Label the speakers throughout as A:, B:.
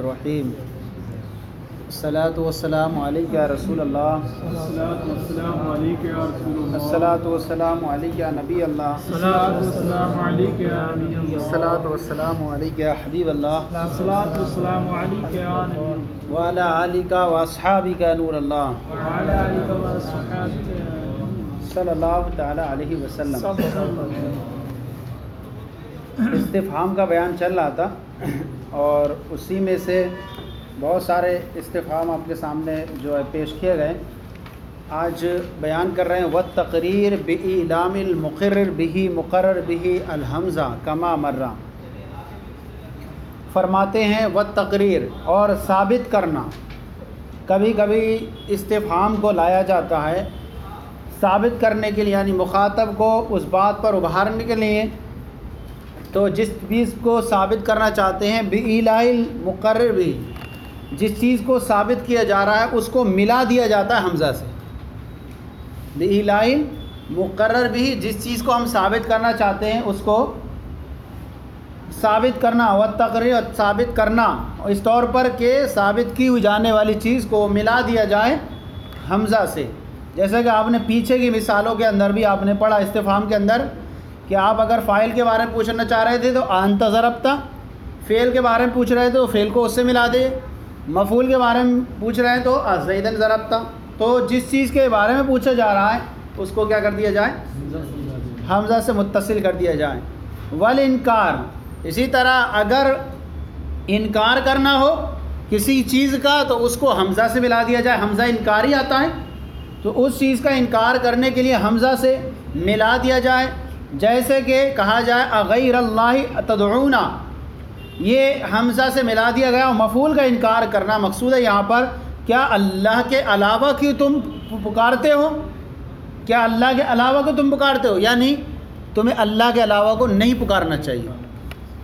A: الرحیم الصلاۃ والسلام علیک یا رسول اللہ
B: الصلاۃ والسلام علیک یا رسول اللہ
A: الصلاۃ والسلام علیک یا نبی اللہ
B: الصلاۃ والسلام علیک یا نبی اللہ
A: الصلاۃ والسلام علیک یا حبیب اللہ
B: الصلاۃ والسلام علیک یا نبی اللہ
A: وعلی آلک واصحابک نور اللہ
B: وعلی آلک واصحابک
A: صلی اللہ تعالی علیہ وسلم۔ استفہام کا بیان چل رہا تھا اور اسی میں سے بہت سارے استفہام آپ کے سامنے جو ہے پیش کیے گئے۔ آج بیان کر رہے ہیں والتقریر بإعلام المقرر به مقرر به الحمزہ کما مرہ۔ فرماتے ہیں والتقریر، اور ثابت کرنا۔ کبھی کبھی استفہام کو لایا جاتا ہے ثابت کرنے کے لیے، یعنی مخاطب کو اس بات پر ابھارنے کے لیے، تو جس چیز کو ثابت کرنا چاہتے ہیں بإعلام المقرر بھی، جس چیز کو ثابت کیا جا رہا ہے اس کو ملا دیا جاتا ہے حمزہ سے۔ بإعلام مقرر بھی، جس چیز کو ہم ثابت کرنا چاہتے ہیں اس کو ثابت کرنا، والتقریر ثابت کرنا، اس طور پر کہ ثابت کی ہوئی جانے والی چیز کو ملا دیا جائے حمزہ سے۔ جیسا کہ آپ نے پیچھے کی مثالوں کے اندر بھی آپ نے پڑھا استفہام کے اندر کہ آپ اگر فاعل کے بارے میں پوچھنا چاہ رہے تھے تو انت ضربتا، فعل کے بارے میں پوچھ رہے تھے تو فعل کو اس سے ملا دے، مفعول کے بارے میں پوچھ رہے ہیں تو زیدن ضربتا، تو جس چیز کے بارے میں پوچھا جا رہا ہے اس کو کیا کر دیا جائے، حمزہ سے متصل کر دیا جائے۔ والانکار، اسی طرح اگر انکار کرنا ہو کسی چیز کا تو اس کو حمزہ سے ملا دیا جائے، حمزہ انکاری آتا ہے تو اس چیز کا انکار کرنے کے لیے حمزہ سے ملا دیا جائے۔ جیسے کہ کہا جائے اغیر اللہ تدعونا، یہ حمزہ سے ملا دیا گیا، اور مفعول کا انکار کرنا مقصود ہے یہاں پر، کیا اللہ کے علاوہ کی تم پکارتے ہو، کیا اللہ کے علاوہ کو تم پکارتے ہو، یعنی تمہیں اللہ کے علاوہ کو نہیں پکارنا چاہیے،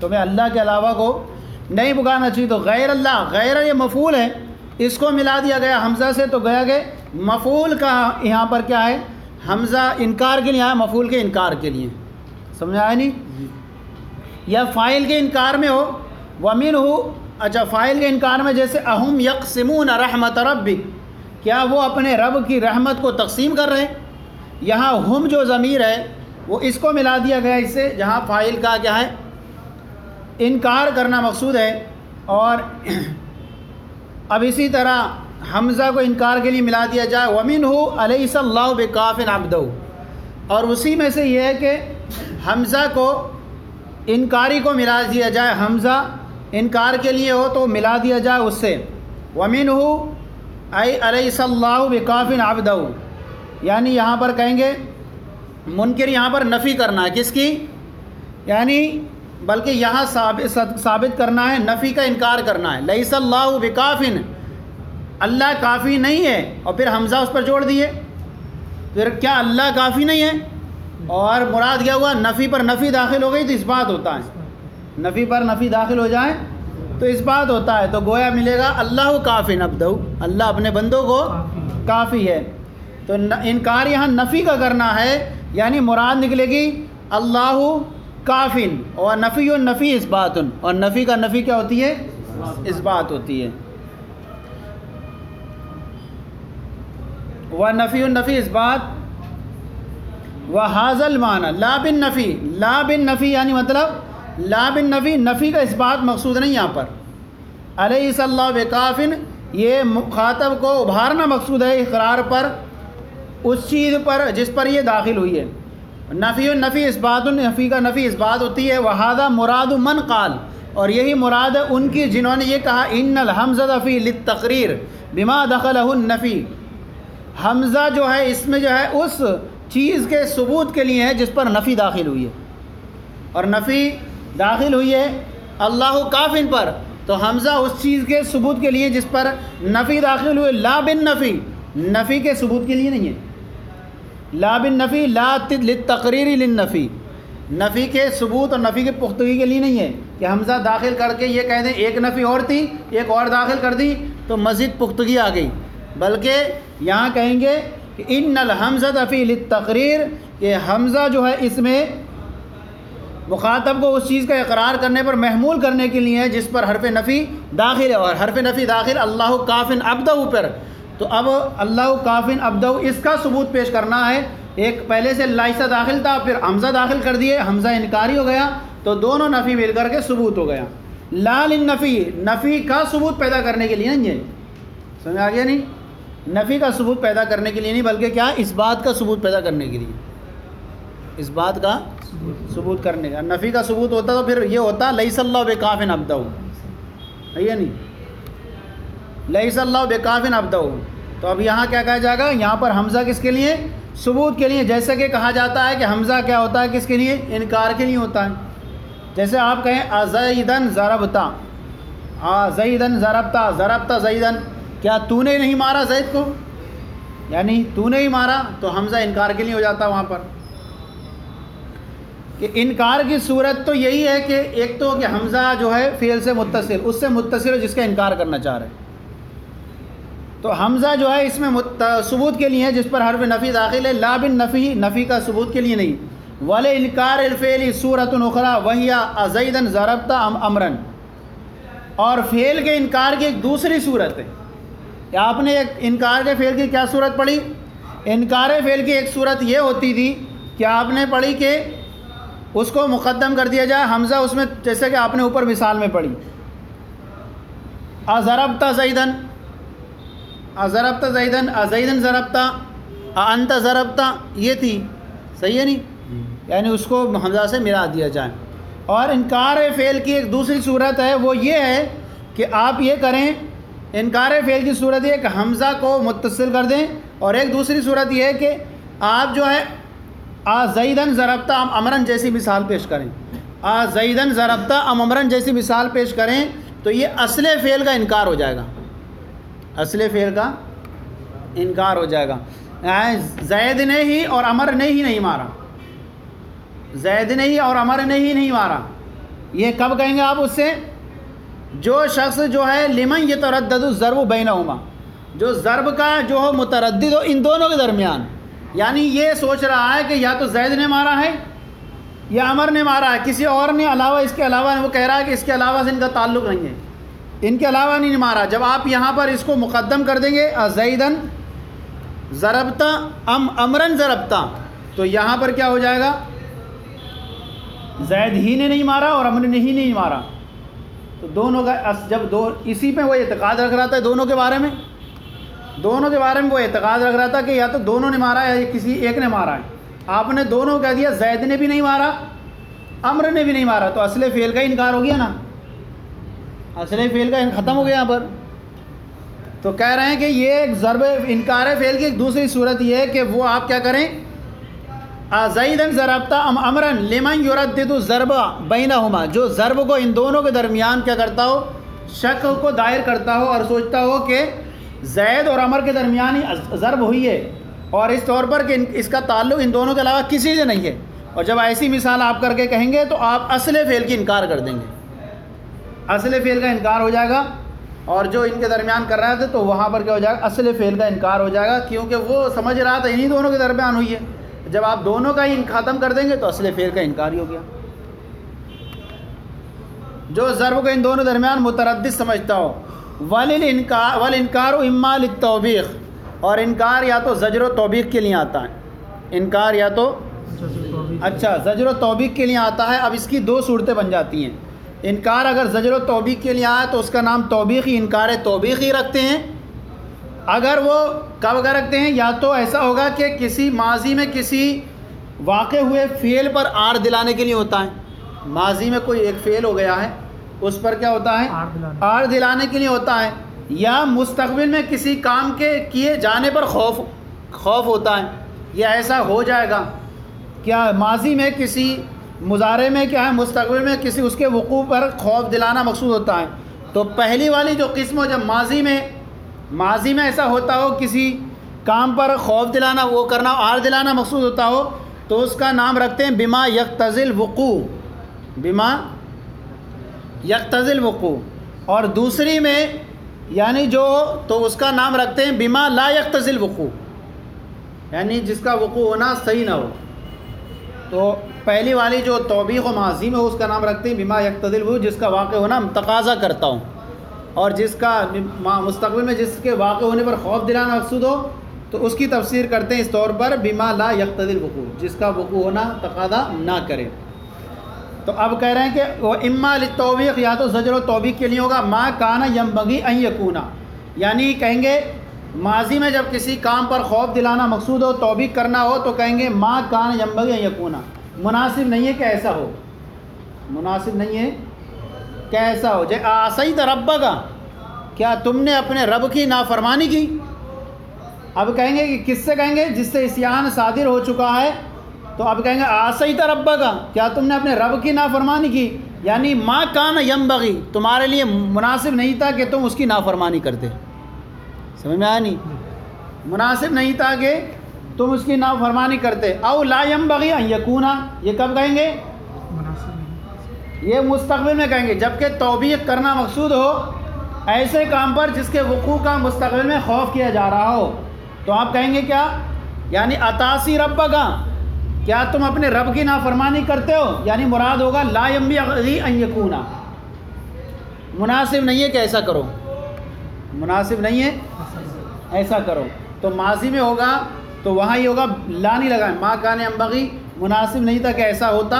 A: تمہیں اللہ کے علاوہ کو نہیں پکارنا چاہیے۔ تو غیر اللہ، غیر یہ مفعول ہے، اس کو ملا دیا گیا حمزہ سے، تو گیا کہ مفعول کا یہاں پر کیا ہے، حمزہ انکار کے لیے آیا، مفعول کے انکار کے لیے، سمجھ آیا نہیں؟ یا فاعل کے انکار میں ہو ومنہ، اچھا فاعل کے انکار میں جیسے اہم یقسمون رحمت ربک، کیا وہ اپنے رب کی رحمت کو تقسیم کر رہے ہیں، یہاں ہم جو ضمیر ہے وہ اس کو ملا دیا گیا اس سے، جہاں فاعل کا کیا ہے، انکار کرنا مقصود ہے۔ اور اب اسی طرح حمزہ کو انکار کے لیے ملا دیا جائے ومنہ الیس اللہ بکاف عبدہ، اور اسی میں سے یہ ہے کہ حمزہ کو انکاری کو ملا دیا جائے، حمزہ انکار کے لیے ہو تو ملا دیا جائے اس سے، ومنہ ای الیس اللہ بکاف عبدہ، یعنی یہاں پر کہیں گے منکر یہاں پر نفی کرنا ہے، کس کی، یعنی بلکہ یہاں ثابت کرنا ہے، نفی کا انکار کرنا ہے، لیس اللہ بکاف، اللہ کافی نہیں ہے، اور پھر حمزہ اس پر جوڑ دیے، پھر کیا اللہ کافی نہیں ہے، اور مراد کیا ہوا، نفی پر نفی داخل ہو گئی تو اس بات ہوتا ہے، نفی پر نفی داخل ہو جائے تو اس بات ہوتا ہے، تو گویا ملے گا اللہ کافٍ عبدہ، اللہ اپنے بندوں کو کافی ہے۔ تو انکار یہاں نفی کا کرنا ہے، یعنی مراد نکلے گی اللہ کافٍ، اور نفی النفی اثبات، اور نفی کا نفی کیا ہوتی ہے، اثبات ہوتی ہے، ونفی النفی اثبات، وہذا المعنی لا بالنفی، لا بالنفی یعنی مطلب لا بالنفی، نفی کا اثبات مقصود نہیں یہاں پر، الیس اللہ بکاف، یہ مخاطب کو ابھارنا مقصود ہے اقرار پر، اس چیز پر جس پر یہ داخل ہوئی ہے۔ نفی النفی اثبات، نفی کا نفی اثبات ہوتی ہے۔ وہذا مراد من قال، اور یہی مراد ہے ان کی جنہوں نے یہ کہا ان الحمزہ فی للتقریر بما دخلہ النفی، حمزہ جو ہے اس میں جو ہے اس چیز کے ثبوت کے لیے ہے جس پر نفی داخل ہوئی ہے، اور نفی داخل ہوئی ہے اللہ کافٍ پر، تو حمزہ اس چیز کے ثبوت کے لیے جس پر نفی داخل ہوئی، لا بالنفی، نفی کے ثبوت کے لیے نہیں ہے، لا بالنفی لا للتقریر للنفی، نفی کے ثبوت اور نفی کے پختگی کے لیے نہیں ہے کہ حمزہ داخل کر کے یہ کہہ دیں ایک نفی اور تھی ایک اور داخل کر دی تو مزید پختگی آ گئی، بلکہ یہاں کہیں گے کہ ان الحمزہ فی للتقریر، کہ حمزہ جو ہے اس میں مخاطب کو اس چیز کا اقرار کرنے پر محمول کرنے کے لیے جس پر حرف نفی داخل ہے، اور حرف نفی داخل اللہ کافٍ عبدہ پر، تو اب اللہ کافٍ عبدہ اس کا ثبوت پیش کرنا ہے۔ ایک پہلے سے لیس داخل تھا، پھر حمزہ داخل کر دیے، حمزہ انکاری ہو گیا، تو دونوں نفی مل کر کے ثبوت ہو گیا۔ لا للنفی، نفی کا ثبوت پیدا کرنے کے لیے نہیں ہے، سمجھ آ گیا نہیں؟ نفی کا ثبوت پیدا کرنے کے لیے نہیں، بلکہ کیا، اس بات کا ثبوت پیدا کرنے کے لیے، اس بات کا ثبوت کرنے کا۔ نفی کا ثبوت ہوتا تو پھر یہ ہوتا لیس اللہ بکافٍ عبدہ، ہے یا نہیں؟ لیس اللہ بکافٍ عبدہ۔ تو اب یہاں کیا کہا جائے گا، یہاں پر حمزہ کس کے لیے، ثبوت کے لیے، جیسے کہ کہا جاتا ہے کہ حمزہ کیا ہوتا ہے، کس کے لیے، انکار کے لیے ہوتا ہے۔ جیسے آپ کہیں ازیدن ضربتا، زیدن ضربتا، ضربتا زیدن، کیا تو نے نہیں مارا زید کو، یعنی تو نے ہی مارا، تو حمزہ انکار کے لیے ہو جاتا وہاں پر۔ کہ انکار کی صورت تو یہی ہے کہ ایک تو کہ حمزہ جو ہے فعل سے متصل، اس سے متصل ہے جس کا انکار کرنا چاہ رہے ہیں، تو حمزہ جو ہے اس میں ثبوت کے لیے ہے جس پر حرف نفی داخل ہے، لا بالنفی، نفی کا ثبوت کے لیے نہیں۔ وَلِإِنْكَارِ الْفِعْلِ صُورَةٌ أُخْرَى وَهِيَ أَزَيْدًا ضَرَبْتَ أَمْ أَمْرًا، اور فعل کے انکار کی ایک دوسری صورت ہے۔ کہ آپ نے ایک انکار کے فعل کی کیا صورت پڑھی، انکار فعل کی ایک صورت یہ ہوتی تھی کہ آپ نے پڑھی کہ اس کو مقدم کر دیا جائے حمزہ اس میں، جیسے کہ آپ نے اوپر مثال میں پڑھی اضربت زیدن، اضربت زیدن، ازیدن ضربت، انت ضربت، یہ تھی، صحیح ہے نہیں؟ یعنی اس کو حمزہ سے ملا دیا جائے۔ اور انکار فعل کی ایک دوسری صورت ہے، وہ یہ ہے کہ آپ یہ کریں، انکار فعل کی صورت یہ ہے کہ حمزہ کو متصل کر دیں، اور ایک دوسری صورت یہ ہے کہ آپ جو ہے زیدن ضربت ام امرن جیسی مثال پیش کریں، زیدن ضربت ام امرن جیسی مثال پیش کریں، تو یہ اصل فعل کا انکار ہو جائے گا، اصل فعل کا انکار ہو جائے گا۔ زید نے ہی اور عمر نے ہی نہیں مارا، زید نے ہی اور عمر نے ہی نہیں مارا، یہ کب کہیں گے آپ اس سے، جو شخص جو ہے لمن یتردد الضرب بینہما، جو ضرب کا جو ہو متردد ہو ان دونوں کے درمیان، یعنی یہ سوچ رہا ہے کہ یا تو زید نے مارا ہے یا عمر نے مارا ہے، کسی اور نے علاوہ اس کے علاوہ، وہ کہہ رہا ہے کہ اس کے علاوہ سے ان کا تعلق نہیں ہے، ان کے علاوہ نہیں مارا۔ جب آپ یہاں پر اس کو مقدم کر دیں گے زیدن ضربتا ام امرن ضربتا، تو یہاں پر کیا ہو جائے گا، زید ہی نے نہیں مارا اور عمر نے ہی نہیں مارا، تو دونوں کا جب اسی پہ وہ اعتقاد رکھ رہا تھا، دونوں کے بارے میں وہ اعتقاد رکھ رہا تھا کہ یا تو دونوں نے مارا ہے یا کسی ایک نے مارا ہے، آپ نے دونوں کہہ دیا، زید نے بھی نہیں مارا عمر نے بھی نہیں مارا، تو اصل فعل کا انکار ہو گیا نا، اصل فعل کا ختم ہو گیا یہاں پر۔ تو کہہ رہے ہیں کہ یہ ایک ضرب انکار فعل کی ایک دوسری صورت یہ ہے کہ وہ آپ کیا کریں، زیدن ضربتا ام امرن لمن یردد الضرب بینہما، جو ضرب کو ان دونوں کے درمیان کیا کرتا ہو، شک کو دائر کرتا ہو اور سوچتا ہو کہ زید اور عمر کے درمیان ہی ضرب ہوئی ہے، اور اس طور پر کہ اس کا تعلق ان دونوں کے علاوہ کسی سے نہیں ہے، اور جب ایسی مثال آپ کر کے کہیں گے تو آپ اصل فعل کی انکار کر دیں گے، اصل فعل کا انکار ہو جائے گا، اور جو ان کے درمیان کر رہا تھا تو وہاں پر کیا ہو جائے گا، اصل فعل کا انکار ہو جائے گا، کیونکہ وہ سمجھ رہا تھا انہی دونوں کے درمیان ہوئی ہے، جب آپ دونوں کا ہی ختم کر دیں گے تو اصل فعل کا انکار ہی ہو گیا۔ جو ضرب کو ان دونوں درمیان متردد سمجھتا ہو، والانکار اما للتوبیخ، اور انکار یا تو زجر و توبیخ کے لیے آتا ہے، انکار یا تو زجر و توبیخ کے لیے آتا ہے۔ اب اس کی دو صورتیں بن جاتی ہیں، انکار اگر زجر و توبیخ کے لیے آیا تو اس کا نام توبیخی، انکار توبیخی رکھتے ہیں۔ اگر وہ کب رکھتے ہیں، یا تو ایسا ہوگا کہ کسی ماضی میں کسی واقع ہوئے فعل پر آڑ دلانے کے لیے ہوتا ہے، ماضی میں کوئی ایک فعل ہو گیا ہے اس پر کیا ہوتا ہے، آڑ دلانے کے لیے ہوتا ہے، یا مستقبل میں کسی کام کے کیے جانے پر خوف ہوتا ہے، یہ ایسا ہو جائے گا، کیا ماضی میں کسی مضارع میں کیا ہے، مستقبل میں کسی اس کے وقوع پر خوف دلانا مقصود ہوتا ہے۔ تو پہلی والی جو قسم ہو، جب ماضی میں ایسا ہوتا ہو، کسی کام پر خوف دلانا، وہ کرنا، آڑ دلانا مقصود ہوتا ہو، تو اس کا نام رکھتے ہیں بما یقتضی الوقوع، بما یقتضی الوقوع۔ اور دوسری میں یعنی جو تو اس کا نام رکھتے ہیں بما لا یقتضی الوقوع، یعنی جس کا وقوع ہونا صحیح نہ ہو۔ تو پہلی والی جو توبیخ و ماضی میں ہو اس کا نام رکھتے ہیں بما یقتضی الوجوب، جس کا واقع ہونا تقاضا کرتا ہوں، اور جس کا مستقبل میں جس کے واقع ہونے پر خوف دلانا مقصود ہو تو اس کی تفسیر کرتے ہیں اس طور پر بما لا یقتضی الوقوع، جس کا وقوع ہونا تقاضا نہ کرے۔ تو اب کہہ رہے ہیں کہ وہ اما للتوبیخ، یا تو زجر و توبیخ کے لیے ہوگا ما کان ینبغی ان یکونا، یعنی کہیں گے ماضی میں جب کسی کام پر خوف دلانا مقصود ہو، توبیخ کرنا ہو، تو کہیں گے ما کان ینبغی ان یکونا، مناسب نہیں ہے کہ ایسا ہو، مناسب نہیں ہے کہ ایسا ہو۔ جے عصیت ربک، کیا تم نے اپنے رب کی نافرمانی کی؟ اب کہیں گے کہ کس سے کہیں گے؟ جس سے عصیان صادر ہو چکا ہے، تو اب کہیں گے عصیت ربک، کیا تم نے اپنے رب کی نافرمانی کی؟ یعنی ما کان ینبغی، تمہارے لیے مناسب نہیں تھا کہ تم اس کی نافرمانی کرتے۔ سمجھ میں آیا نہیں؟ مناسب نہیں تھا کہ تم اس کی نافرمانی کرتے۔ او لا ینبغی ان یکونا، یہ کب کہیں گے؟ یہ مستقبل میں کہیں گے، جبکہ توبیخ کرنا مقصود ہو ایسے کام پر جس کے وقوع کا مستقبل میں خوف کیا جا رہا ہو، تو آپ کہیں گے کیا؟ یعنی اتعصی ربک، کیا تم اپنے رب کی نافرمانی کرتے ہو؟ یعنی مراد ہوگا لا ینبغی ان یکونا، مناسب نہیں ہے کہ ایسا کرو، مناسب نہیں ہے ایسا کرو۔ تو ماضی میں ہوگا تو وہاں یہ ہوگا لا نہیں لگائیں، ما کان ینبغی، مناسب نہیں تھا کہ ایسا ہوتا،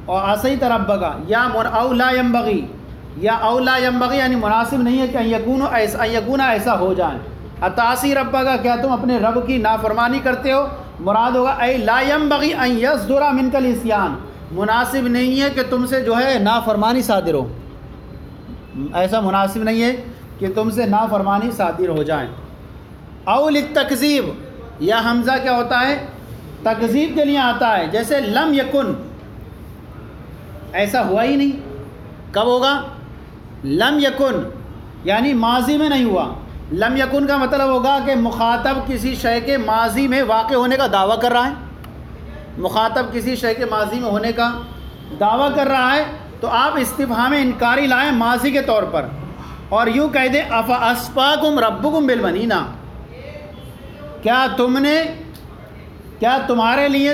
A: اور عصیت ربک یا او لا ینبغی، یا او لا ینبغی یعنی مناسب نہیں ہے کہ ان یکونا ایسا ہو جائیں۔ اتعصی ربک، کیا تم اپنے رب کی نافرمانی کرتے ہو؟ مراد ہوگا اے لا ینبغی ان یصدر منک العصیان، مناسب نہیں ہے کہ تم سے جو ہے نافرمانی صادر ہو، ایسا مناسب نہیں ہے کہ تم سے نافرمانی صادر ہو جائیں۔ او للتکذیب، یا حمزہ کیا ہوتا ہے؟ تکذیب کے لیے آتا ہے، جیسے لم یکن، ایسا ہوا ہی نہیں، کب ہوگا؟ لم یکن یعنی ماضی میں نہیں ہوا۔ لم یکن کا مطلب ہوگا کہ مخاطب کسی شے کے ماضی میں واقع ہونے کا دعویٰ کر رہا ہے، مخاطب کسی شے کے ماضی میں ہونے کا دعویٰ کر رہا ہے، تو آپ استفہام انکاری لائیں ماضی کے طور پر، اور یوں کہہ دیں افاسفاکم ربکم بالبنین، کیا تمہارے لیے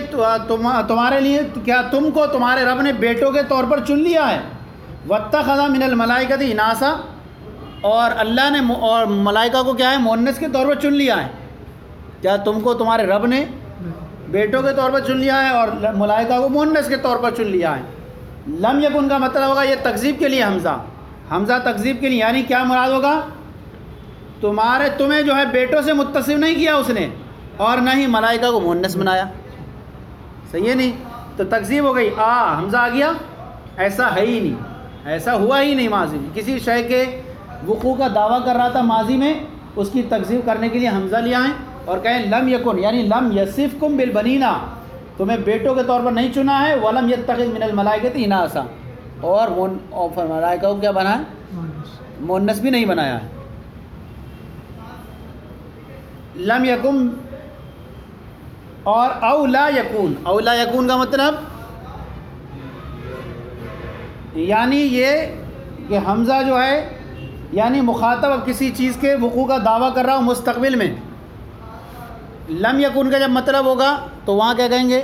A: کیا تم کو تمہارے رب نے بیٹوں کے طور پر چن لیا ہے؟ واتخذ من الملائکۃ اناسا، اور اللہ نے اور ملائکہ کو کیا ہے؟ مؤنث کے طور پر چن لیا ہے۔ کیا تم کو تمہارے رب نے بیٹوں کے طور پر چن لیا ہے اور ملائکہ کو مؤنث کے طور پر چن لیا ہے؟ لم یکن کا مطلب ہوگا یہ تکذیب کے لیے حمزہ تکذیب کے لیے، یعنی کیا مراد ہوگا؟ تمہیں جو ہے بیٹوں سے متصف نہیں کیا اس نے، اور نہ ہی ملائکہ کو مؤنث بنایا، صحیح ہے نہیں؟ تو تکذیب ہو گئی، حمزہ آ گیا، ایسا ہے ہی نہیں، ایسا ہوا ہی نہیں ماضی میں، کسی شے کے وقوع کا دعویٰ کر رہا تھا ماضی میں، اس کی تکذیب کرنے کے لیے حمزہ لے آئیں اور کہیں لم یکن، یعنی لم یصفکم بالبنین، تمہیں بیٹوں کے طور پر نہیں چنا ہے، ولم یتخذ من الملائکۃ اناسا، اور ملائکہ کو کیا بنایا؟ مؤنث بھی نہیں بنایا ہے۔ لم یکن اور او لا یکون کا مطلب یعنی یہ کہ حمزہ جو ہے یعنی مخاطب اب کسی چیز کے وقوع کا دعویٰ کر رہا ہو مستقبل میں، لم یکن کا جب مطلب ہوگا تو وہاں کیا کہیں گے؟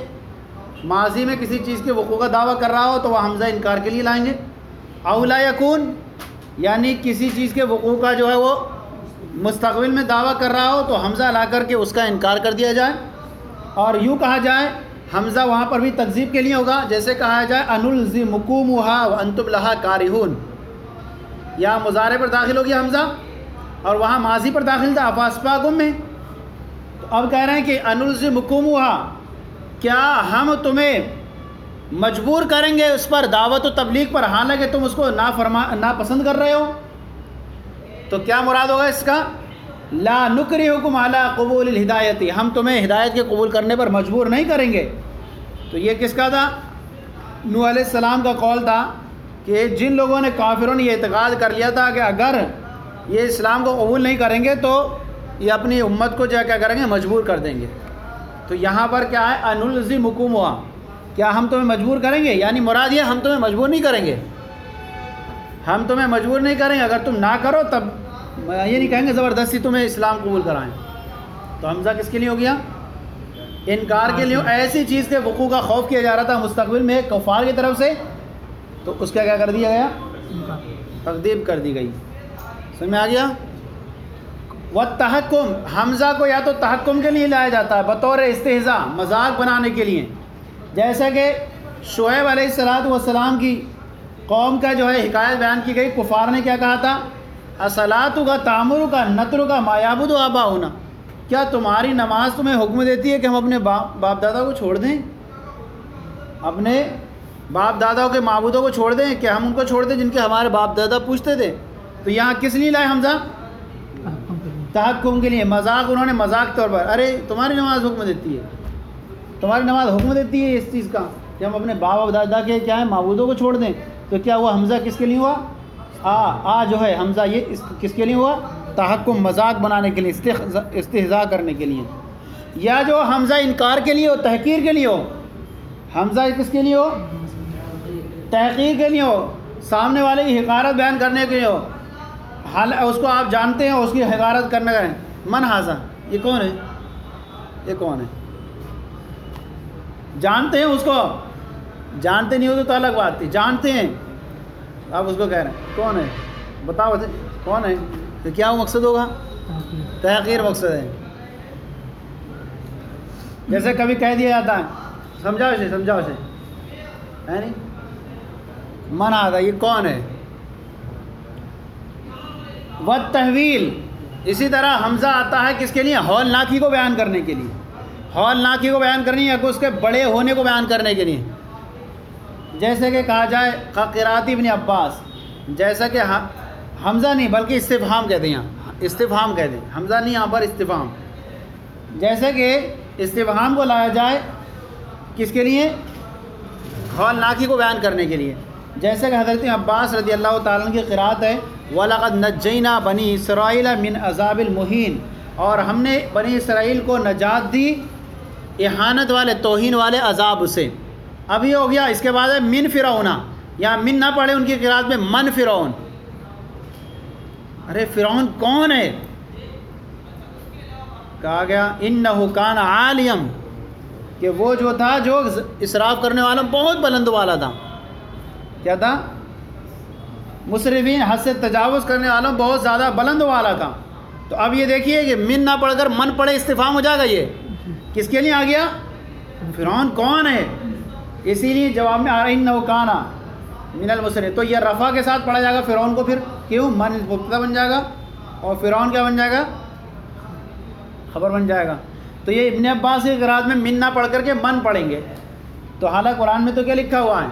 A: ماضی میں کسی چیز کے وقوع کا دعویٰ کر رہا ہو تو وہ حمزہ انکار کے لیے لائیں گے۔ او لا یکون یعنی کسی چیز کے وقوع کا جو ہے وہ مستقبل میں دعویٰ کر رہا ہو تو حمزہ لا کر کے اس کا انکار کر دیا جائے، اور یوں کہا جائے حمزہ وہاں پر بھی تکذیب کے لیے ہوگا، جیسے کہا جائے انلزمکموھا وانتم لھا کارہون، یا مضارع پر داخل ہو گیا حمزہ اور وہاں ماضی پر داخل تھا افاسفاکم میں، تو اب کہہ رہے ہیں کہ انلزمکموھا، کیا ہم تمہیں مجبور کریں گے اس پر دعوت و تبلیغ پر، حالانکہ تم اس کو ناپسند کر رہے ہو؟ تو کیا مراد ہوگا اس کا؟ لا نکرہکم علی قبول الہدایت، ہم تمہیں ہدایت کے قبول کرنے پر مجبور نہیں کریں گے۔ تو یہ کس کا تھا؟ نوح علیہ السلام کا قول تھا کہ جن لوگوں نے کافروں نے یہ اعتقاد کر لیا تھا کہ اگر یہ اسلام کو قبول نہیں کریں گے تو یہ اپنی امت کو کیا کریں گے؟ مجبور کر دیں گے۔ تو یہاں پر کیا ہے؟ انلزمکموھا، کیا ہم تمہیں مجبور کریں گے؟ یعنی مراد یہ ہم تمہیں مجبور نہیں کریں گے، ہم تمہیں مجبور نہیں کریں گے، اگر تم نہ کرو تب یہ نہیں کہیں گے زبردستی تمہیں اسلام قبول کرائیں۔ تو حمزہ کس کے لیے ہو گیا؟ انکار کے لیے ایسی چیز کے وقوع کا خوف کیا جا رہا تھا مستقبل میں کفار کی طرف سے، تو اس کا کیا کر دیا گیا؟ تکذیب کر دی گئی۔ سمجھ میں آ گیا؟ والتحکم، حمزہ کو یا تو تحکم کے لیے لایا جاتا ہے بطور استہزاء، مذاق بنانے کے لیے، جیسا کہ شعیب علیہ السلام کی قوم کا جو ہے حکایت بیان کی گئی۔ کفار نے کیا کہا تھا؟ اصلاتک تامرک نترک ما یعبد آباؤنا، کیا تمہاری نماز تمہیں حکم دیتی ہے کہ ہم اپنے باپ دادا کو چھوڑ دیں، اپنے باپ دادا کے معبودوں کو چھوڑ دیں، کہ ہم ان کو چھوڑ دیں جن کے ہمارے باپ دادا پوچھتے تھے؟ تو یہاں کس لیے لائے حمزہ؟ تحکم کے لیے، مذاق، انہوں نے مذاق طور پر، ارے تمہاری نماز حکم دیتی ہے، تمہاری نماز حکم دیتی ہے اس چیز کا کہ ہم اپنے باپ دادا کے کیا ہے معبودوں کو چھوڑ دیں۔ تو کیا ہوا؟ حمزہ کس کے لیے ہوا؟ جو ہے حمزہ یہ کس کے لیے ہوا؟ تحکم، مذاق بنانے کے لیے، استہزاء کرنے کے لیے۔ یا جو حمزہ انکار کے لیے ہو، تحقیر کے لیے ہو، حمزہ کس کے لیے ہو؟ تحقیر کے لیے ہو، سامنے والے کی حقارت بیان کرنے کے لیے ہو، حال اس کو آپ جانتے ہیں، اس کی حقارت کرنے کا ہے۔ من حاضہ، یہ کون ہے؟ یہ کون ہے؟ جانتے ہیں اس کو، جانتے نہیں ہو تو الگ بات تھی، جانتے ہیں آپ اس کو کہہ رہے ہیں کون ہے؟ بتاؤ کون ہے؟ تو کیا وہ مقصد ہوگا؟ تحقیر مقصد ہے۔ جیسے کبھی کہہ دیا جاتا ہے سمجھاؤ اسے، ہے نہیں؟ من آتا یہ کون ہے؟ والتحویل، اسی طرح حمزہ آتا ہے کس کے لیے؟ ہولناکی کو بیان کرنے کے لیے، ہولناکی کو بیان کرنے یا اس کے بڑے ہونے کو بیان کرنے کے لیے، جیسے کہ کہا جائے قراءت ابن عباس، جیسا کہ حمزہ نہیں بلکہ استفہام کہتے ہیں، استفہام کہتے ہیں، حمزہ نہیں یہاں پر استفہام، جیسے کہ استفہام کو لایا جائے کس کے لیے؟ ہولناکی کو بیان کرنے کے لیے، جیسے کہ حضرت عباس رضی اللہ تعالیٰ عنہ کی قراءت ہے وَلَقَدْ نَجَّيْنَا بَنِي إِسْرَائِيلَ مِنْ عَذَابِ الْمُهِينِ، اور ہم نے بنی اسرائیل کو نجات دی احانت والے، توہین والے عذاب سے۔ اب یہ ہو گیا، اس کے بعد ہے من فرعون، یا من نہ پڑھے ان کی قراءت میں من فرعون۔ ارے فرعون کون ہے؟ کہا گیا انہ کان عالیم، کہ وہ جو تھا جو اسراف کرنے والا بہت بلند والا تھا۔ کیا تھا؟ مسرفین، حد سے تجاوز کرنے والا بہت زیادہ بلند والا تھا۔ تو اب یہ دیکھیے کہ من نہ پڑھ کر من پڑھے استفہام ہو جائے گا، یہ کس کے لیے آ گیا؟ فرعون کون ہے؟ اسی لیے جواب میں آ رہا ہے انہ کان من المسرفین، تو یہ رفع کے ساتھ پڑھا جائے گا فرعون کو، پھر کیوں؟ من مبتدا بن جائے گا اور فرعون کیا بن جائے گا؟ خبر بن جائے گا۔ تو یہ ابن عباس کی قراءت میں من نہ پڑھ کر کے من پڑھیں گے، تو حالانکہ قرآن میں تو کیا لکھا ہوا ہے؟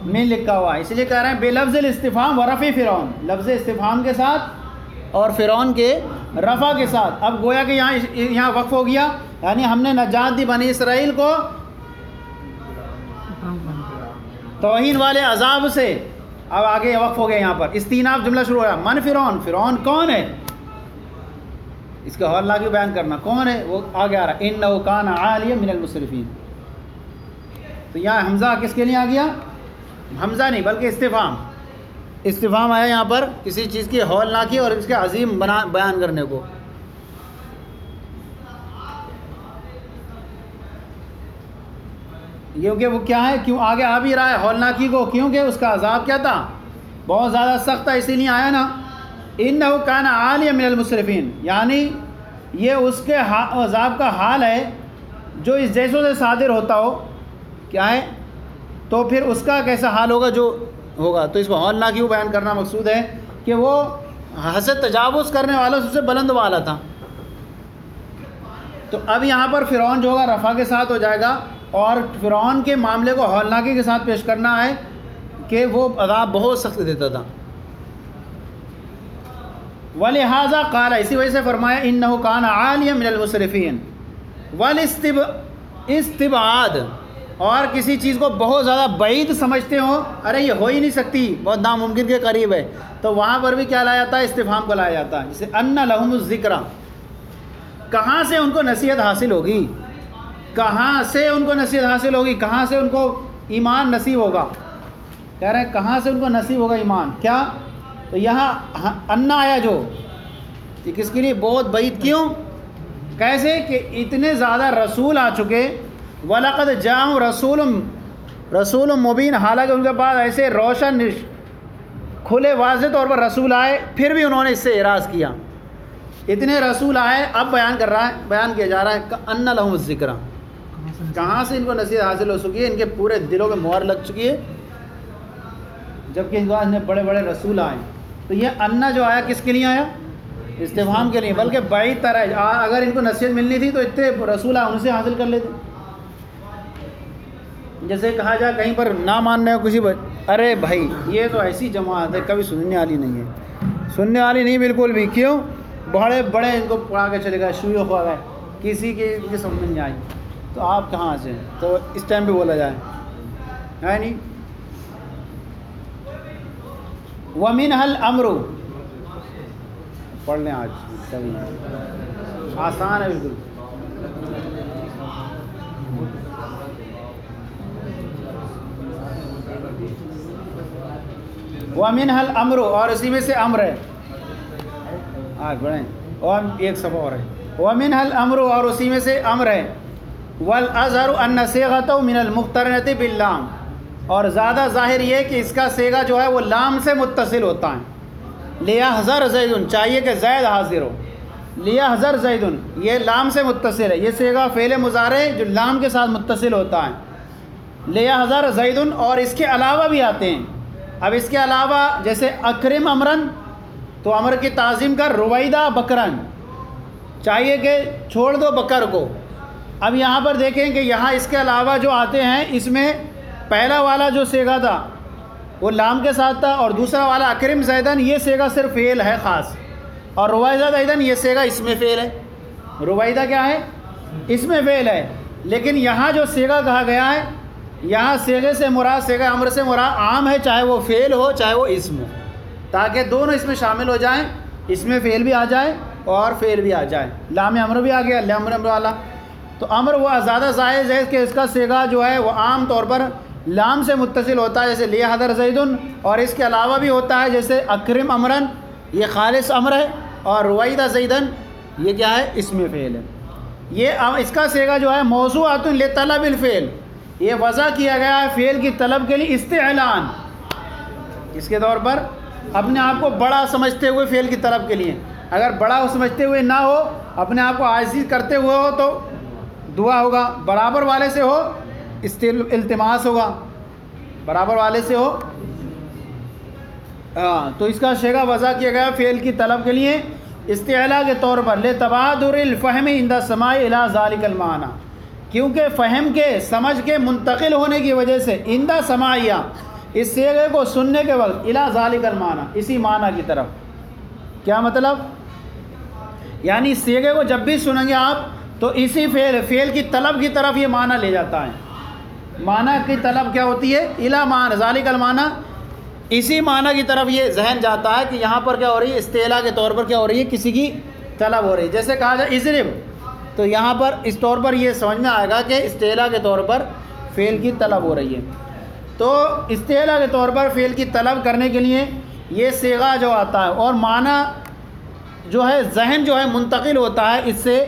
A: من لکھا ہوا ہے، اس لیے کہہ رہے ہیں بے لفظ الاستفہام و رفع فرعون، لفظ استفہام کے ساتھ اور فرعون کے رفع کے ساتھ۔ اب گویا کہ یہاں وقف ہو گیا، یعنی ہم نے نجات دی بنی اسرائیل کو توہین والے عذاب سے۔ اب آگے وقف ہو گیا، یہاں پر استیناف جملہ شروع ہوا، من فرعون، فرعون کون ہے؟ اس کا ہولناکی بیان کرنا، کون ہے وہ آگے آ رہا ہے انہ کان عالیا من المسرفین۔ تو یہاں حمزہ کس کے لیے آ گیا؟ حمزہ نہیں بلکہ استفہام، استفہام آیا یہاں پر کسی چیز کی ہولناکی اور اس کے عظیم بیان کرنے کو۔ کیونکہ وہ کیا ہے، کیوں آگے آ بھی رہا ہے ہولناکی کو؟ کیونکہ اس کا عذاب کیا تھا؟ بہت زیادہ سخت تھا، اسی لیے آیا نا انہ کان عالیا من المسرفین، یعنی یہ اس کے عذاب کا حال ہے جو اس جیسوں سے صادر ہوتا ہو، کیا ہے؟ تو پھر اس کا کیسا حال ہوگا جو ہوگا؟ تو اس کو ہولناکی کو بیان کرنا مقصود ہے کہ وہ حد تجاوز کرنے والا سب سے بلند والا تھا۔ تو اب یہاں پر فرعون جو ہوگا رفع کے ساتھ ہو جائے گا، اور فرعون کے معاملے کو ہولناکی کے ساتھ پیش کرنا ہے کہ وہ عذاب بہت سخت دیتا تھا۔ وَلِهَذَا قَالَ، اسی وجہ سے فرمایا اِنَّهُ كَانَ عَالِيًا مِنَ الْمُسْرِفِينَ۔ استبعاد، اور کسی چیز کو بہت زیادہ بعید سمجھتے ہو، ارے یہ ہو ہی نہیں سکتی، بہت ناممکن کے قریب ہے، تو وہاں پر بھی کیا لایا جاتا ہے؟ استفہام کو لایا جاتا ہے، جیسے اَنَّ لَهُمُ الذِّكْرَ، کہاں سے ان کو نصیحت حاصل ہوگی؟ کہاں سے ان کو نصیحت حاصل ہوگی؟ کہاں سے ان کو ایمان نصیب ہوگا؟ کہہ رہے ہیں کہاں سے ان کو نصیب ہوگا ایمان؟ کیا؟ تو یہاں انا آیا جو یہ کس کے لیے بہت بعید، کیوں؟ کیسے کہ اتنے زیادہ رسول آ چکے، وَلَقَدْ جَاءَهُمْ رسول مبین، حالانکہ ان کے پاس ایسے روشن کھلے واضح طور پر رسول آئے، پھر بھی انہوں نے اس سے اعراض کیا۔ اتنے رسول آئے، اب بیان کیا جا رہا ہے کأن لہم الذکر، کہاں سے ان کو نصیحت حاصل ہو چکی ہے، ان کے پورے دلوں میں مہر لگ چکی ہے، جبکہ ان کے پاس بڑے بڑے رسول آئے۔ تو یہ انا جو آیا کس کے لیے آیا؟ استفہام کے لیے، بلکہ بعید طرح ہے، اگر ان کو نصیحت ملنی تھی تو اتنے رسول آئے ان سے حاصل کر لیتے۔ جیسے کہا جائے کہیں پر نہ ماننے ہو کسی ارے بھائی یہ تو ایسی جماعت ہے کبھی سننے والی نہیں ہے، سننے والی نہیں بالکل بھی، کیوں؟ بڑے بڑے ان کو پڑھا کے چلے گئے، شیوخ ہو گئے، کسی کی ان کی سمجھ نہیں آئی، تو آپ کہاں سے؟ تو اس ٹائم پہ بولا جائے ہے نہیں۔ وَمِنْهَا الْأَمْرُ، پڑھ لیں آج کبھی، آسان ہے بالکل۔ وَمِنْهَا الْأَمْرُ، اور اسی میں سے امر ہے، آج بڑھیں، اور ایک صفحہ اور ہے، وَمِنْهَا الْأَمْرُ، اور اسی میں سے امر ہے، وَالْأَظْهَرُ أَنَّ صِيغَتَهُ مِنَ الْمُقْتَرِنَةِ بِاللَّامِ، اور زیادہ ظاہر یہ کہ اس کا صیغہ جو ہے وہ لام سے متصل ہوتا ہے۔ لِيَحْذَرْ زَيْدٌ، چاہیے کہ زید حاضر ہو، لِيَحْذَرْ زَيْدٌ یہ لام سے متصل ہے، یہ صیغہ فعل مضارع جو لام کے ساتھ متصل ہوتا ہے۔ لِيَحْذَرْ زَيْدٌ، اور اس کے علاوہ بھی آتے ہیں۔ اب اس کے علاوہ جیسے اکرم امرن، تو امر کی تعظیم کر، رویدہ بکرن، چاہیے کہ چھوڑ دو بکر کو۔ اب یہاں پر دیکھیں کہ یہاں اس کے علاوہ جو آتے ہیں، اس میں پہلا والا جو صیغہ تھا وہ لام کے ساتھ تھا، اور دوسرا والا اکرم زیدن یہ صیغہ صرف فعل ہے خاص، اور رویدہ زیدن یہ صیغہ اس میں فعل ہے۔ رویدہ کیا ہے؟ اس میں فعل ہے، لیکن یہاں جو صیغہ کہا گیا ہے، یہاں صیغے سے مراد، صیغہ امر سے مراد عام ہے، چاہے وہ فعل ہو چاہے وہ اسم ہو، تاکہ دونوں اس میں شامل ہو جائیں، اس میں فعل بھی آ جائے اور فعل بھی آ جائے۔ لام امر بھی آ گیا، لام امر والا، تو امر وہ زیادہ جائز ہے کہ اس کا صیغہ جو ہے وہ عام طور پر لام سے متصل ہوتا ہے، جیسے لِيَحْذَرْ زَيْدٌ، اور اس کے علاوہ بھی ہوتا ہے جیسے اکرم امرن یہ خالص امر ہے، اور رویدہ زیدن یہ کیا ہے؟ اس میں فعل ہے۔ یہ اس کا صیغہ جو ہے موضوعۃ لطلب الفعل، یہ وضع کیا گیا ہے فعل کی طلب کے لیے، استعلان، اس کے طور پر اپنے آپ کو بڑا سمجھتے ہوئے فعل کی طلب کے لیے۔ اگر بڑا سمجھتے ہوئے نہ ہو، اپنے آپ کو عاجزی کرتے ہوئے ہو تو دعا ہوگا، برابر والے سے ہو التماس ہوگا، برابر والے سے ہو تو اس کا صیغہ وضع کیا گیا فعل کی طلب کے لیے استعلاء کے طور پر، لتبادر الفہم عند السماع الی ذلک المعنی، کیونکہ فہم کے، سمجھ کے منتقل ہونے کی وجہ سے، عند سماعیہ اس صیغے کو سننے کے وقت، الی ذلک المعنی اسی معنی کی طرف۔ کیا مطلب؟ یعنی اس صیغے کو جب بھی سنیں گے آپ تو اسی فعل کی طلب کی طرف یہ معنی لے جاتا ہے۔ معنی کی طلب کیا ہوتی ہے؟ الی معنی ذالک المعنی، اسی معنی کی طرف یہ ذہن جاتا ہے کہ یہاں پر کیا ہو رہی ہے؟ استعلاء کے طور پر کیا ہو رہی ہے؟ کسی کی طلب ہو رہی ہے۔ جیسے کہا جائے اضرب، تو یہاں پر اس طور پر یہ سمجھ میں آئے گا کہ استعلاء کے طور پر فعل کی طلب ہو رہی ہے۔ تو استعلاء کے طور پر فعل کی طلب کرنے کے لیے یہ صیغہ جو آتا ہے، اور معنی جو ہے ذہن جو ہے منتقل ہوتا ہے اس سے،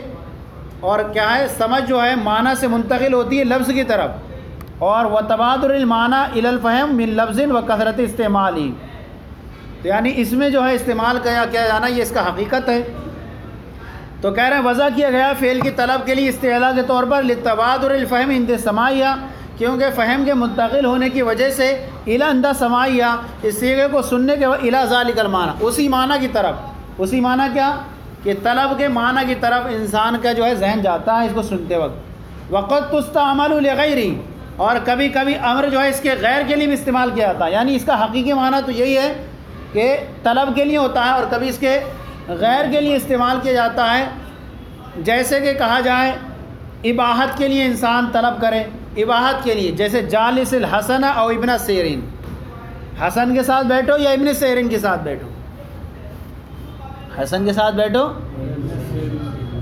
A: اور کیا ہے؟ سمجھ جو ہے معنی سے منتقل ہوتی ہے لفظ کی طرف، اور وتبادر المعنی الی الفہم من لفظ وکثرت استعمالی، تو یعنی اس میں جو ہے استعمال کیا جانا یہ اس کا حقیقت ہے۔ تو کہہ رہے ہیں وضع کیا گیا فعل کی طلب کے لیے استعلاء کے طور پر لتبادر الفہم عند سماعیہ، کیونکہ فہم کے منتقل ہونے کی وجہ سے الی عند سماعیہ اس صیغے کو سننے کے وقت الی ذالک المعنی اسی معنی کی طرف، اسی معنی کیا کہ طلب کے معنی کی طرف انسان کا جو ہے ذہن جاتا ہے اس کو سنتے وقت۔ وقد تستعمل لغیری، اور کبھی کبھی امر جو ہے اس کے غیر کے لیے بھی استعمال کیا جاتا ہے، یعنی اس کا حقیقی معنی تو یہی ہے کہ طلب کے لیے ہوتا ہے، اور کبھی اس کے غیر کے لیے استعمال کیا جاتا ہے۔ جیسے کہ کہا جائے اباحت کے لیے انسان طلب کرے، اباحت کے لیے، جیسے جالس الحسن او ابن سیرین، حسن کے ساتھ بیٹھو یا ابن سیرین کے ساتھ بیٹھو، حسن کے ساتھ بیٹھو،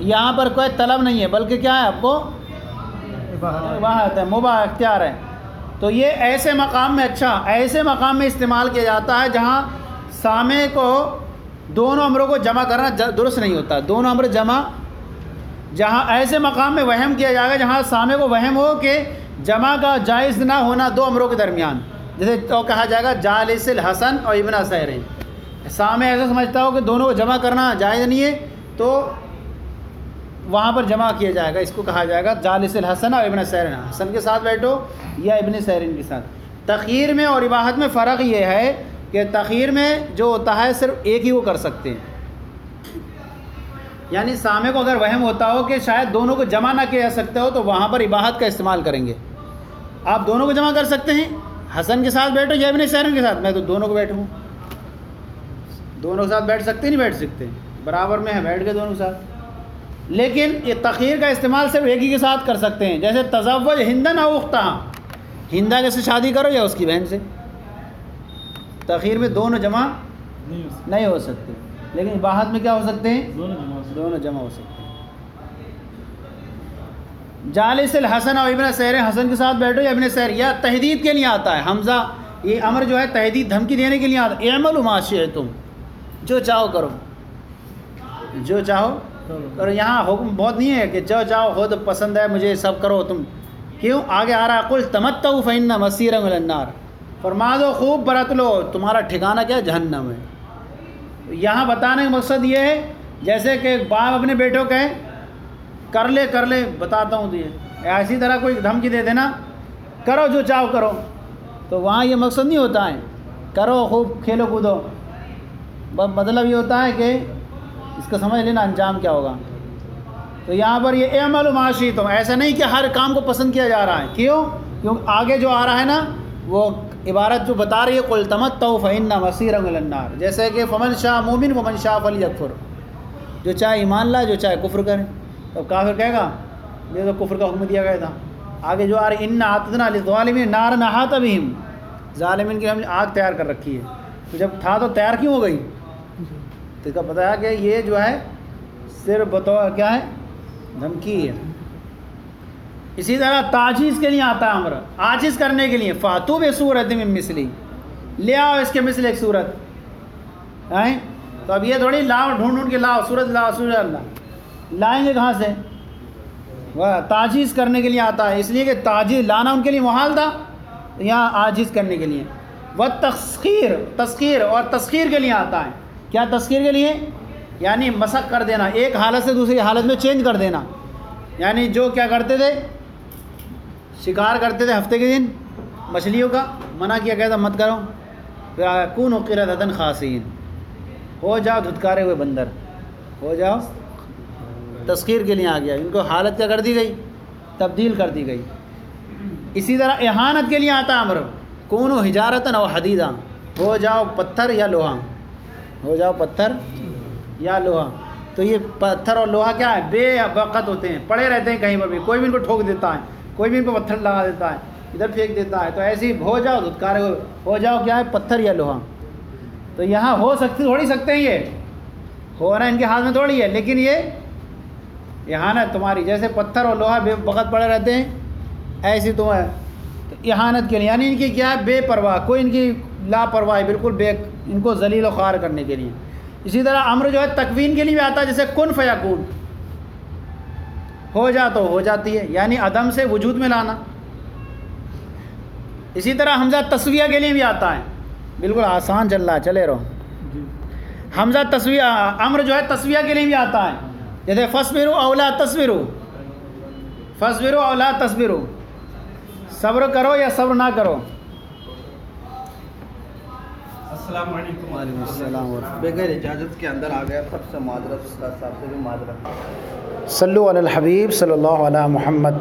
A: یہاں پر کوئی طلب نہیں ہے بلکہ کیا ہے؟ آپ کو اباحت ہے، مباح اختیار ہے۔ تو یہ ایسے مقام میں، اچھا ایسے مقام میں استعمال کیا جاتا ہے جہاں سامع کو دونوں امروں کو جمع کرنا درست نہیں ہوتا، دونوں امر جمع جہاں ایسے مقام میں وہم کیا جائے گا جہاں سامع کو وہم ہو کہ جمع کا جائز نہ ہونا دو امروں کے درمیان، جیسے تو کہا جائے گا جالس الحسن اور ابن سیرین، سامع ایسا سمجھتا ہو کہ دونوں کو جمع کرنا جائز نہیں ہے تو وہاں پر جمع کیا جائے گا، اس کو کہا جائے گا جالس الحسن اور ابن سیرین، حسن کے ساتھ بیٹھو یا ابن سیرین کے ساتھ۔ تخیر میں اور اباحت میں فرق یہ ہے کہ تخیر میں جو ہوتا ہے صرف ایک ہی وہ کر سکتے ہیں، یعنی سامع کو اگر وہم ہوتا ہو کہ شاید دونوں کو جمع نہ کیا جا سکتا ہو تو وہاں پر اباحت کا استعمال کریں گے۔ آپ دونوں کو جمع کر سکتے ہیں، حسن کے ساتھ بیٹھو یا ابن سیرین کے ساتھ، میں تو دونوں کو بیٹھوں، دونوں کے ساتھ بیٹھ سکتے نہیں بیٹھ سکتے، برابر میں ہے، بیٹھ گئے دونوں کے ساتھ۔ لیکن یہ تخیر کا استعمال صرف ایک ہی کے ساتھ کر سکتے ہیں، جیسے تزوج ہندن او اختہا، ہندا کے سے شادی کرو یا اس کی بہن سے، تخیر میں دونوں جمع نہیں ہو سکتے، لیکن اباحت میں کیا ہو سکتے ہیں؟ دونوں جمع ہو سکتے ہیں۔ جالس الحسن اور ابن سیر، حسن کے ساتھ بیٹھو یا ابن سیر، یا تحدید کے لیے آتا ہے حمزہ، یہ امر جو ہے تحدید دھمکی دینے کے لیے آتا ہے، اعملوا ما شئتم، جو چاہو کرو، جو چاہو کرو۔ یہاں حکم بہت نہیں ہے کہ جو چاہو خود پسند ہے مجھے سب کرو تم، کیوں؟ آگے آ رہا ہے قل تمتعوا فإن مصيركم إلى النار، فرما دو خوب برت لو تمہارا ٹھکانہ کیا ہے؟ جہنم ہے۔ یہاں بتانے کا مقصد یہ ہے جیسے کہ باپ اپنے بیٹوں کہے کر لے بتاتا ہوں تجھے، اسی طرح کوئی دھمکی دے دینا کرو جو چاہو کرو، تو وہاں یہ مقصد نہیں ہوتا ہے کرو خوب کھیلو کودو، مطلب یہ ہوتا ہے کہ اس کا سمجھ لینا انجام کیا ہوگا۔ تو یہاں پر یہ اعملوا ما شئتم، ایسا نہیں کہ ہر کام کو پسند کیا جا رہا ہے، کیوں آگے جو آ رہا ہے نا وہ عبارت جو بتا رہی ہے قل تمتعوا فإن مصيركم إلى النار، جیسے کہ فمن شاء مومن فمن شاء فلیکفر، جو چاہے ایمان لائے جو چاہے کفر کرے، تو کافر کہے گا یہ تو کفر کا حکم دیا گیا تھا۔ آگے جو آ رہی ان اعتدنا للظالمین نارا احاط بہم، ظالمین کی ہم نے آگ تیار کر رکھی ہے، تو جب تھا تو تیار کیوں ہو گئی؟ تو اس کا پتہ ہے کہ یہ جو ہے صرف بطور کیا ہے؟ دھمکی ہے۔ اسی طرح تعجیز کے لیے آتا ہے امر، عاجز کرنے کے لیے، فاتو بصورت من مثلی، لے آؤ اس کے مثل ایک صورت ہیں، تو اب یہ تھوڑی لاؤ ڈھونڈ کے لاؤ صورت لاؤ صورت اللہ، لائیں گے کہاں سے؟ وہ تعجیز کرنے کے لیے آتا ہے، اس لیے کہ تعجیز لانا ان کے لیے محال تھا، یہاں عاجز کرنے کے لیے۔ والتسخیر، تسخیر اور تسخیر کے لیے آتا ہے، کیا تسخیر کے لیے؟ یعنی مسخ کر دینا، ایک حالت سے دوسری حالت میں چینج کر دینا، یعنی جو کیا کرتے تھے شکار کرتے تھے ہفتے کے دن مچھلیوں کا، منع کیا گیا تھا مت کرو، کونوا قردۃ خاسئین، ہو جاؤ دھتکارے ہوئے بندر، ہو جاؤ، تسخیر کے لیے آ گیا، ان کو حالت کیا کر دی گئی؟ تبدیل کر دی گئی۔ اسی طرح اہانت کے لیے آتا امر، کونوا حجارۃ او حدیدا، ہو جاؤ پتھر یا لوہا، ہو جاؤ پتھر یا لوہا۔ تو یہ پتھر اور لوہا کیا ہے؟ بے وقت ہوتے ہیں، پڑے رہتے ہیں کہیں پر بھی، کوئی بھی ان کو ٹھوک دیتا ہے، کوئی بھی ان کو پتھر لگا دیتا ہے، ادھر پھینک دیتا ہے، تو ایسے ہی ہو جاؤ دھتکارے ہوئے، ہو جاؤ کیا ہے؟ پتھر یا لوہا۔ تو یہاں ہو سکتی تھوڑی سکتے ہیں، یہ ہونا ان کے ہاتھ میں تھوڑی ہے، لیکن یہ اہانت تمہاری، جیسے پتھر اور لوہا بے وقت پڑے رہتے ہیں ایسی تو ہے، تو اہانت کے لیے، یعنی ان کی کیا ہے؟ بے پرواہ، کوئی ان کی لاپرواہی، بالکل بے، ان کو ذلیل و خوار کرنے کے لیے۔ اسی طرح امر جو ہے تکوین کے لیے بھی آتا ہے، جیسے کن فیکون، ہو جا تو ہو جاتی ہے، یعنی عدم سے وجود میں لانا۔ اسی طرح حمزہ تسویہ کے لیے بھی آتا ہے، بالکل آسان چل رہا ہے، چلے رہو۔ حمزہ تسویہ، امر جو ہے تسویہ کے لیے بھی آتا ہے، جیسے فاصبروا او لا تصبروا، فاصبروا او لا تصبروا، صبر کرو یا صبر نہ کرو۔
C: السلام علیکم۔
A: وعلیکم السلام ورحمۃ۔
C: بغیر اجازت کے اندر آ گیا، سب سے معذرت، استاد صاحب سے بھی معذرت۔
A: صلو علی الحبیب صلی اللہ علیہ محمد۔